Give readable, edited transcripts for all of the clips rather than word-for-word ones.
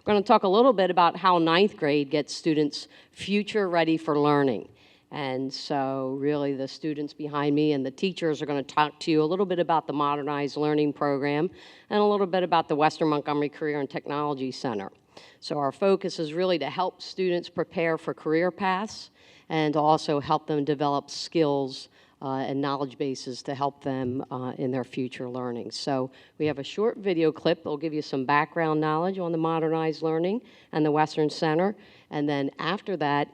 We're going to talk a little bit about how ninth grade gets students future ready for learning. And so really the students behind me and the teachers are going to talk to you a little bit about the Modernized Learning program and a little bit about the Western Montgomery Career and Technology Center. So our focus is really to help students prepare for career paths and also help them develop skills and knowledge bases to help them in their future learning. So we have a short video clip that will give you some background knowledge on the Modernized Learning and the Western Center. And then after that,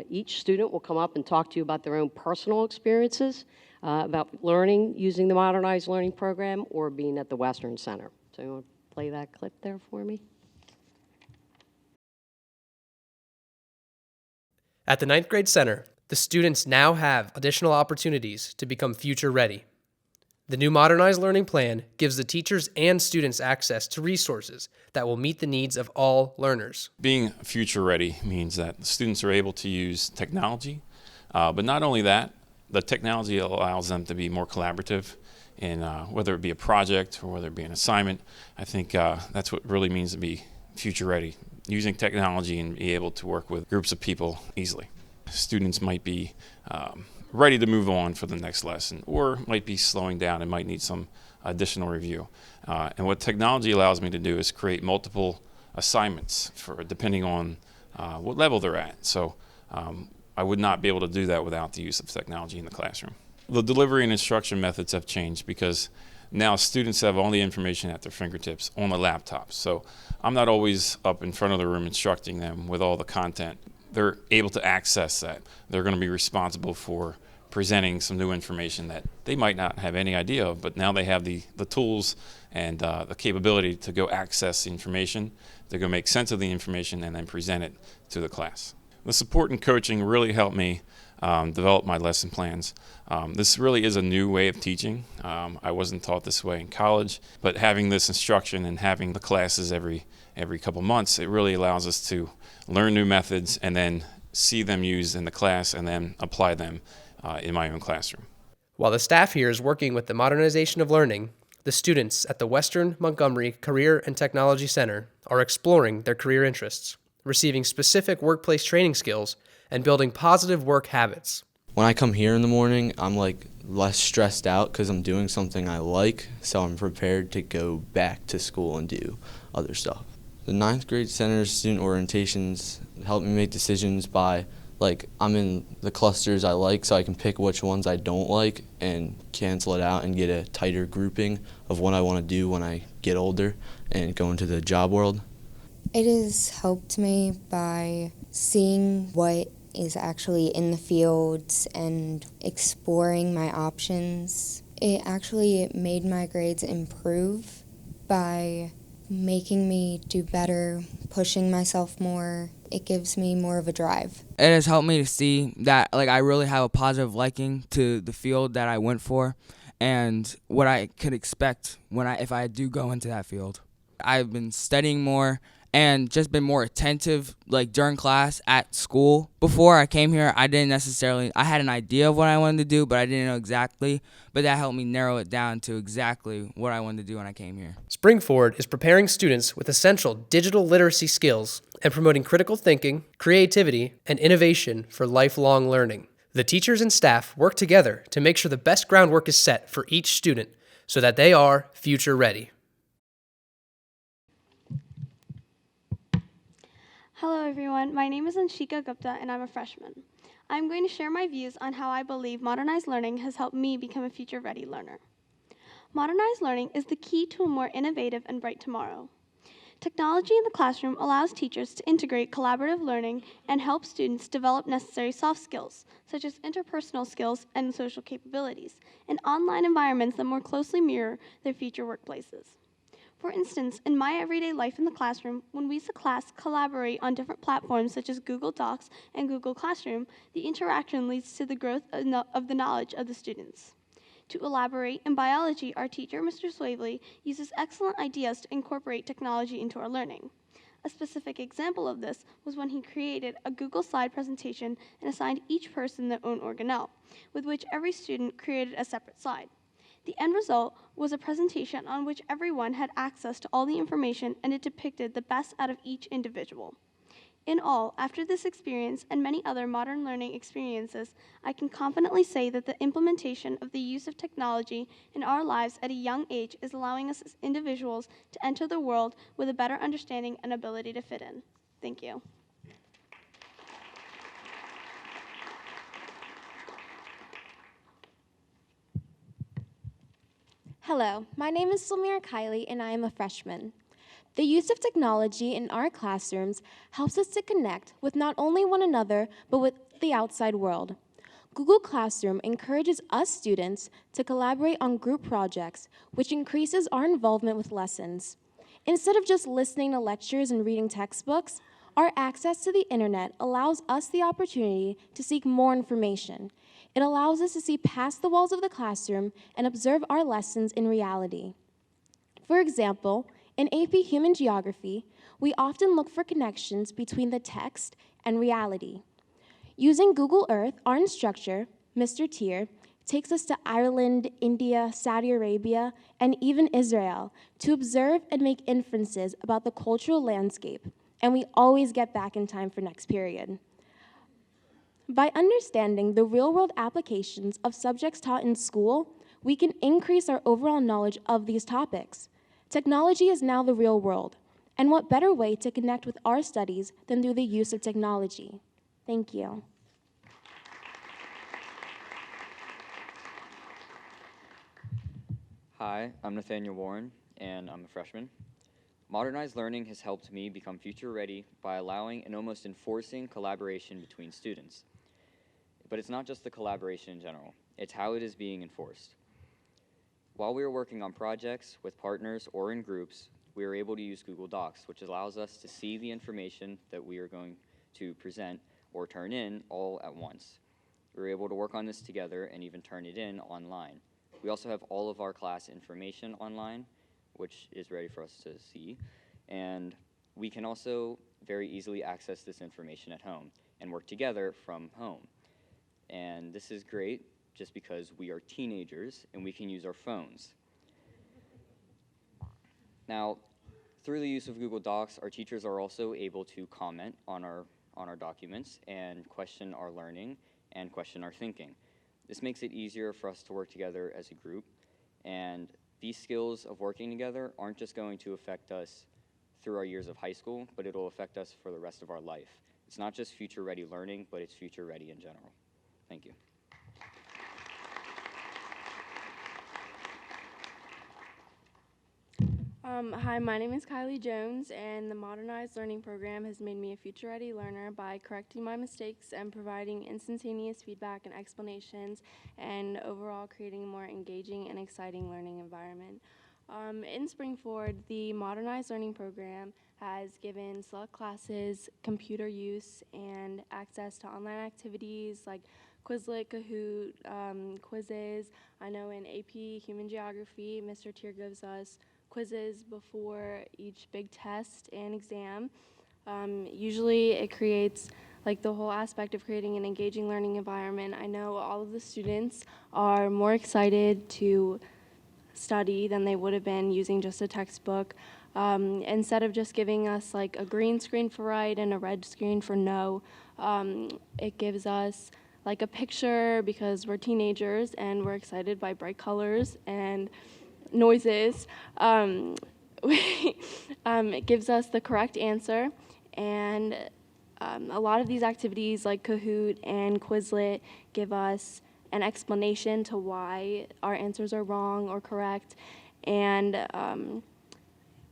each student will come up and talk to you about their own personal experiences about learning using the Modernized Learning program or being at the Western Center. So you want to play that clip there for me? At the ninth grade center, the students now have additional opportunities to become future ready. The new Modernized Learning plan gives the teachers and students access to resources that will meet the needs of all learners. Being future ready means that the students are able to use technology, but not only that, the technology allows them to be more collaborative in whether it be a project or whether it be an assignment. I think that's what really means to be future ready, using technology and be able to work with groups of people easily. Students might be ready to move on for the next lesson, or might be slowing down and might need some additional review. And what technology allows me to do is create multiple assignments for depending on what level they're at. So I would not be able to do that without the use of technology in the classroom. The delivery and instruction methods have changed because now students have all the information at their fingertips on the laptops. So I'm not always up in front of the room instructing them with all the content. They're able to access that. They're going to be responsible for presenting some new information that they might not have any idea of, but now they have the tools and the capability to go access the information, to go make sense of the information, and then present it to the class. The support and coaching really helped me develop my lesson plans. This really is a new way of teaching. I wasn't taught this way in college, but having this instruction and having the classes every couple months, it really allows us to learn new methods and then see them used in the class and then apply them in my own classroom. While the staff here is working with the modernization of learning, the students at the Western Montgomery Career and Technology Center are exploring their career interests, receiving specific workplace training skills, and building positive work habits. When I come here in the morning, I'm less stressed out because I'm doing something I like, so I'm prepared to go back to school and do other stuff. The ninth grade center's student orientations help me make decisions by, I'm in the clusters I like, so I can pick which ones I don't like and cancel it out and get a tighter grouping of what I want to do when I get older and go into the job world. It has helped me by seeing what is actually in the fields and exploring my options. It actually made my grades improve by making me do better, pushing myself more. It gives me more of a drive. It has helped me to see that I really have a positive liking to the field that I went for and what I could expect if I do go into that field. I've been studying more and just been more attentive during class at school. Before I came here, I had an idea of what I wanted to do, but I didn't know exactly. But that helped me narrow it down to exactly what I wanted to do when I came here. Springford is preparing students with essential digital literacy skills and promoting critical thinking, creativity, and innovation for lifelong learning. The teachers and staff work together to make sure the best groundwork is set for each student so that they are future ready. Hello everyone, my name is Anshika Gupta and I'm a freshman. I'm going to share my views on how I believe modernized learning has helped me become a future-ready learner. Modernized learning is the key to a more innovative and bright tomorrow. Technology in the classroom allows teachers to integrate collaborative learning and help students develop necessary soft skills, such as interpersonal skills and social capabilities, in online environments that more closely mirror their future workplaces. For instance, in my everyday life in the classroom, when we as a class collaborate on different platforms such as Google Docs and Google Classroom, the interaction leads to the growth of the knowledge of the students. To elaborate, in biology, our teacher, Mr. Swavely, uses excellent ideas to incorporate technology into our learning. A specific example of this was when he created a Google slide presentation and assigned each person their own organelle, with which every student created a separate slide. The end result was a presentation on which everyone had access to all the information, and it depicted the best out of each individual. In all, after this experience and many other modern learning experiences, I can confidently say that the implementation of the use of technology in our lives at a young age is allowing us as individuals to enter the world with a better understanding and ability to fit in. Thank you. Hello, my name is Samira Kylie and I am a freshman. The use of technology in our classrooms helps us to connect with not only one another, but with the outside world. Google Classroom encourages us students to collaborate on group projects, which increases our involvement with lessons. Instead of just listening to lectures and reading textbooks, our access to the internet allows us the opportunity to seek more information. It allows us to see past the walls of the classroom and observe our lessons in reality. For example, in AP Human Geography, we often look for connections between the text and reality. Using Google Earth, our instructor, Mr. Tier, takes us to Ireland, India, Saudi Arabia, and even Israel to observe and make inferences about the cultural landscape, and we always get back in time for next period. By understanding the real-world applications of subjects taught in school, we can increase our overall knowledge of these topics. Technology is now the real world, and what better way to connect with our studies than through the use of technology? Thank you. Hi, I'm Nathaniel Warren, and I'm a freshman. Modernized Learning has helped me become future ready by allowing and almost enforcing collaboration between students. But it's not just the collaboration in general, it's how it is being enforced. While we are working on projects with partners or in groups, we are able to use Google Docs, which allows us to see the information that we are going to present or turn in all at once. We're able to work on this together and even turn it in online. We also have all of our class information online, which is ready for us to see, and we can also very easily access this information at home and work together from home. And this is great just because we are teenagers and we can use our phones. Now, through the use of Google Docs, our teachers are also able to comment on our documents and question our learning and question our thinking. This makes it easier for us to work together as a group, and these skills of working together aren't just going to affect us through our years of high school, but it'll affect us for the rest of our life. It's not just future-ready learning, but it's future-ready in general. Thank you. Hi, my name is Kylie Jones, and the Modernized Learning program has made me a future-ready learner by correcting my mistakes and providing instantaneous feedback and explanations, and overall creating a more engaging and exciting learning environment. In Springford, the Modernized Learning program has given select classes computer use and access to online activities like Quizlet, Kahoot, quizzes. I know in AP Human Geography, Mr. Tier gives us quizzes before each big test and exam. Usually it creates like the whole aspect of creating an engaging learning environment. I know all of the students are more excited to study than they would have been using just a textbook. Instead of just giving us like a green screen for right and a red screen for no, it gives us like a picture because we're teenagers and we're excited by bright colors and noises. It gives us the correct answer, and a lot of these activities like Kahoot and Quizlet give us an explanation to why our answers are wrong or correct, and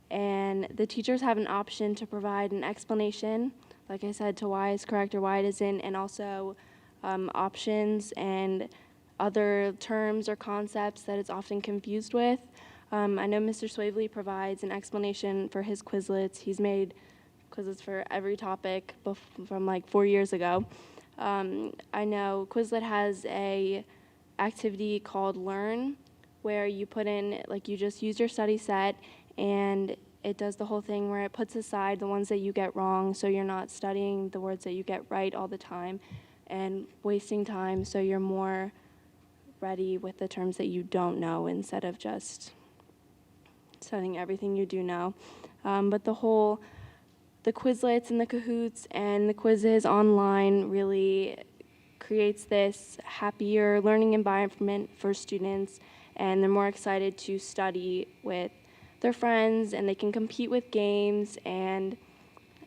the teachers have an option to provide an explanation, like I said, to why it's correct or why it isn't, and also options and other terms or concepts that it's often confused with. I know Mr. Swavely provides an explanation for his Quizlets. He's made Quizlets for every topic from like 4 years ago. I know Quizlet has a activity called Learn, where you put in, like you just use your study set, and it does the whole thing where it puts aside the ones that you get wrong, so you're not studying the words that you get right all the time and wasting time, so you're more ready with the terms that you don't know instead of just studying everything you do know. But the Quizlets and the Kahoots and the quizzes online really creates this happier learning environment for students, and they're more excited to study with their friends, and they can compete with games and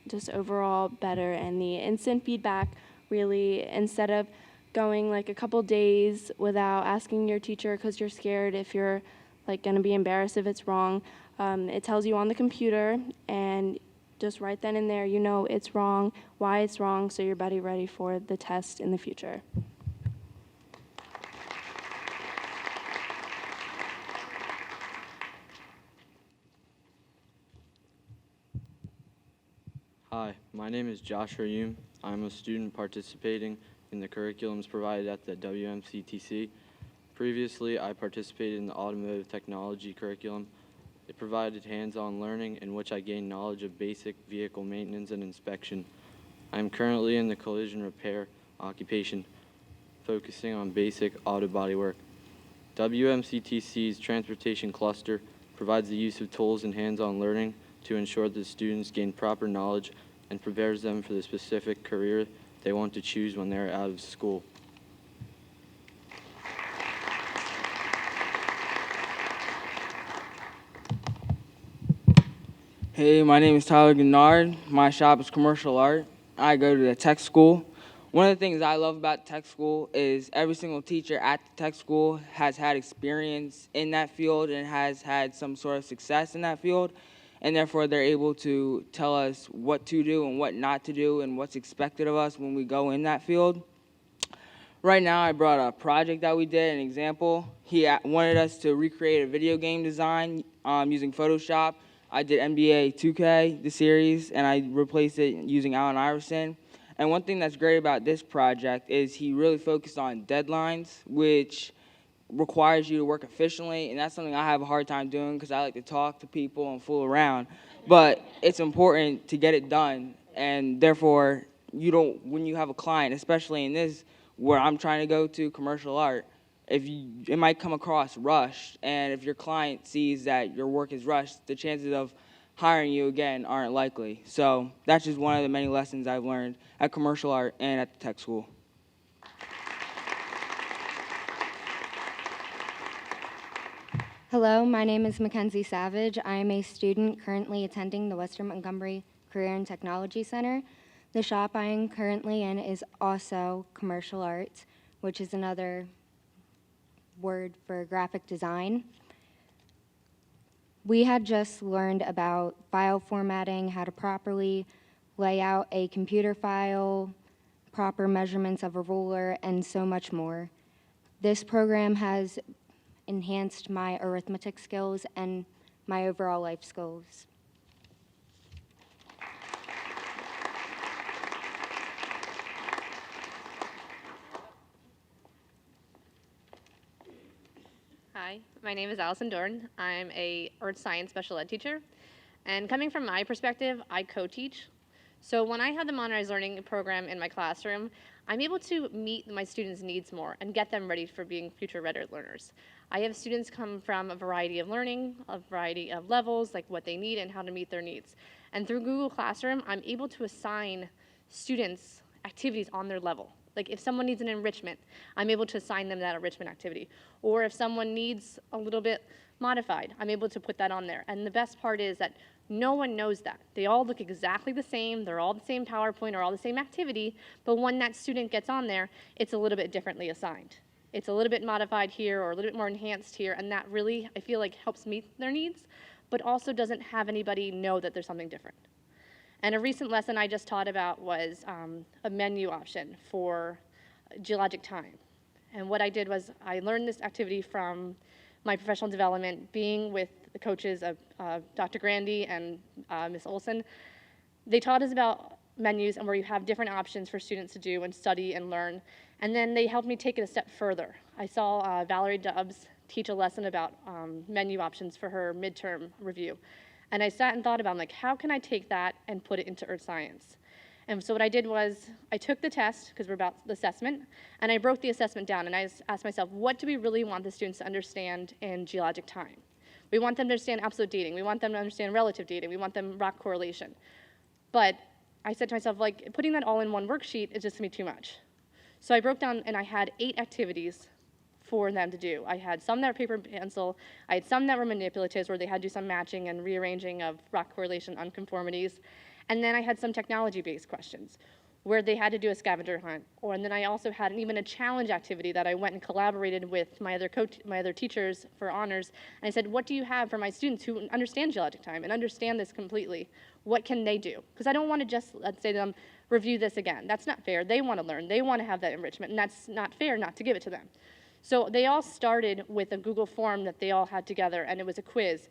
just overall better. And the instant feedback really, instead of going like a couple days without asking your teacher because you're scared if you're like going to be embarrassed if it's wrong, it tells you on the computer, and just right then and there you know it's wrong, why it's wrong, so you're ready for the test in the future. Hi, my name is Josh Hume. I'm a student participating in the curriculums provided at the WMCTC. Previously, I participated in the automotive technology curriculum. It provided hands-on learning in which I gained knowledge of basic vehicle maintenance and inspection. I am currently in the collision repair occupation, focusing on basic auto body work. WMCTC's transportation cluster provides the use of tools and hands-on learning to ensure that students gain proper knowledge and prepares them for the specific career they want to choose when they're out of school. Hey, my name is Tyler Gennard. My shop is commercial art. I go to the tech school. One of the things I love about tech school is every single teacher at the tech school has had experience in that field and has had some sort of success in that field, and therefore they're able to tell us what to do and what not to do and what's expected of us when we go in that field. Right now I brought a project that we did, an example. He wanted us to recreate a video game design using Photoshop. I did NBA 2K, the series, and I replaced it using Allen Iverson. And one thing that's great about this project is he really focused on deadlines, which requires you to work efficiently, and that's something I have a hard time doing because I like to talk to people and fool around. But it's important to get it done, and therefore when you have a client, especially in this where I'm trying to go to, commercial art, it might come across rushed, and if your client sees that your work is rushed, the chances of hiring you again aren't likely. So that's just one of the many lessons I've learned at commercial art and at the tech school. Hello, my name is Mackenzie Savage. I am a student currently attending the Western Montgomery Career and Technology Center. The shop I am currently in is also commercial arts, which is another word for graphic design. We had just learned about file formatting, how to properly lay out a computer file, proper measurements of a ruler, and so much more. This program has enhanced my arithmetic skills and my overall life skills. Hi, my name is Allison Dorn. I'm a earth science special ed teacher. And coming from my perspective, I co-teach. So when I have the Modernized Learning program in my classroom, I'm able to meet my students' needs more and get them ready for being future ready learners. I have students come from a variety of learning, a variety of levels, like what they need and how to meet their needs. And through Google Classroom, I'm able to assign students activities on their level. Like if someone needs an enrichment, I'm able to assign them that enrichment activity. Or if someone needs a little bit modified, I'm able to put that on there. And the best part is that no one knows that. They all look exactly the same, they're all the same PowerPoint or all the same activity, but when that student gets on there, it's a little bit differently assigned. It's a little bit modified here or a little bit more enhanced here, and that really, I feel like, helps meet their needs, but also doesn't have anybody know that there's something different. And a recent lesson I just taught about was a menu option for geologic time. And what I did was I learned this activity from my professional development, being with the coaches of Dr. Grandy and Ms. Olson. They taught us about menus and where you have different options for students to do and study and learn. And then they helped me take it a step further. I saw Valerie Dubbs teach a lesson about menu options for her midterm review. And I sat and thought about, like, how can I take that and put it into earth science? And so what I did was I took the test, because we're about the assessment, and I broke the assessment down, and I asked myself, what do we really want the students to understand in geologic time? We want them to understand absolute dating. We want them to understand relative dating. We want them rock correlation. But I said to myself, like, putting that all in one worksheet is just going to be too much. So I broke down, and I had 8 activities for them to do. I had some that were paper and pencil. I had some that were manipulatives, where they had to do some matching and rearranging of rock correlation unconformities. And then I had some technology-based questions, where they had to do a scavenger hunt. And then I also had even a challenge activity that I went and collaborated with my other teachers for honors. And I said, what do you have for my students who understand geologic time and understand this completely? What can they do? Because I don't want to just, let's say to them, review this again. That's not fair. They want to learn. They want to have that enrichment, and that's not fair not to give it to them. So they all started with a Google form that they all had together, and it was a quiz.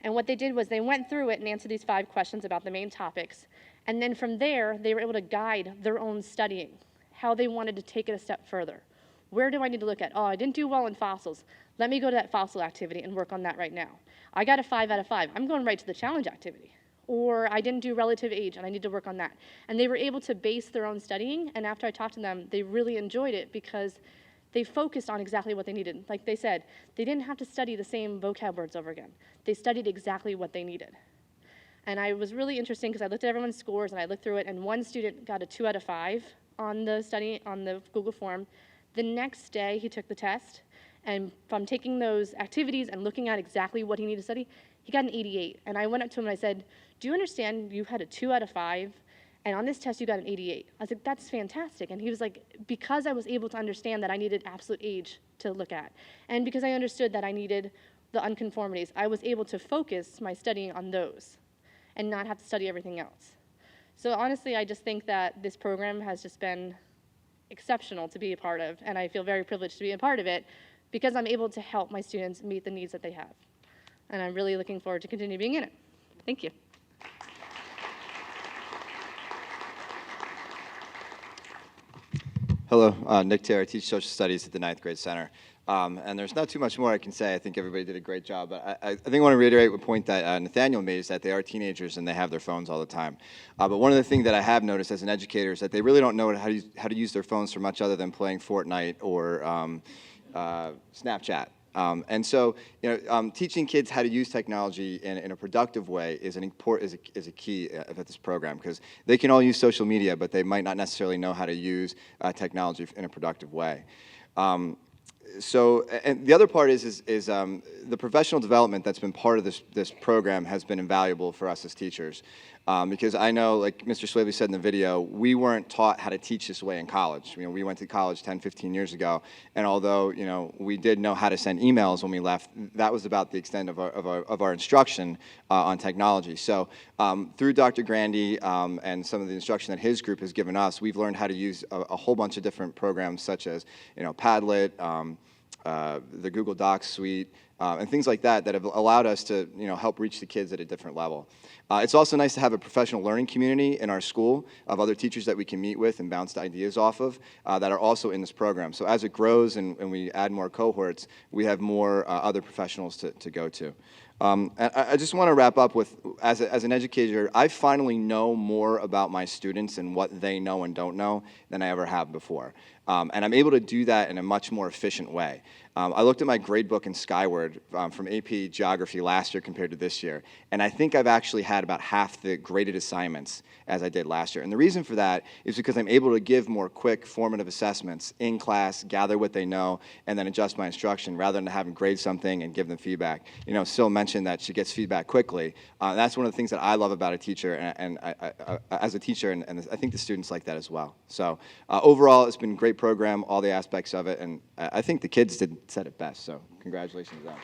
And what they did was they went through it and answered these 5 questions about the main topics. And then from there, they were able to guide their own studying, how they wanted to take it a step further. Where do I need to look at? Oh, I didn't do well in fossils. Let me go to that fossil activity and work on that right now. I got a 5 out of 5. I'm going right to the challenge activity. Or I didn't do relative age, and I need to work on that. And they were able to base their own studying, and after I talked to them, they really enjoyed it because they focused on exactly what they needed. Like they said, they didn't have to study the same vocab words over again. They studied exactly what they needed. And I was really interesting because I looked at everyone's scores and I looked through it, and one student got a 2 out of 5 on the Google form. The next day he took the test, and from taking those activities and looking at exactly what he needed to study, he got an 88. And I went up to him and I said, do you understand you had a 2 out of 5? And on this test, you got an 88. I was like, that's fantastic. And he was like, because I was able to understand that I needed absolute age to look at, and because I understood that I needed the unconformities, I was able to focus my studying on those and not have to study everything else. So honestly, I just think that this program has just been exceptional to be a part of, and I feel very privileged to be a part of it because I'm able to help my students meet the needs that they have. And I'm really looking forward to continue being in it. Thank you. Hello, Nick Taylor. I teach social studies at the 9th grade center. And there's not too much more I can say. I think everybody did a great job. But I think I want to reiterate a point that Nathaniel made, is that they are teenagers and they have their phones all the time. But one of the things that I have noticed as an educator is that they really don't know how to use their phones for much other than playing Fortnite or Snapchat. And so, teaching kids how to use technology in a productive way is a key of this program, because they can all use social media, but they might not necessarily know how to use technology in a productive way. So, and the other part is the professional development that's been part of this program has been invaluable for us as teachers. Because I know, like Mr. Swavely said in the video, we weren't taught how to teach this way in college. We went to college 10, 15 years ago, and although we did know how to send emails when we left, that was about the extent of our instruction on technology. So through Dr. Grandy and some of the instruction that his group has given us, we've learned how to use a whole bunch of different programs, such as Padlet, the Google Docs suite, and things like that have allowed us to help reach the kids at a different level. It's also nice to have a professional learning community in our school of other teachers that we can meet with and bounce ideas off of that are also in this program. So as it grows and we add more cohorts, we have more other professionals to go to. And I just want to wrap up with, as an educator, I finally know more about my students and what they know and don't know than I ever have before. And I'm able to do that in a much more efficient way. I looked at my grade book in Skyward from AP Geography last year compared to this year, and I think I've actually had about half the graded assignments as I did last year. And the reason for that is because I'm able to give more quick formative assessments in class, gather what they know, and then adjust my instruction rather than having grade something and give them feedback. Syl mentioned that she gets feedback quickly. That's one of the things that I love about a teacher, and as a teacher, and I think the students like that as well. So overall, it's been a great program, all the aspects of it, and I think the kids said it best, so congratulations to them.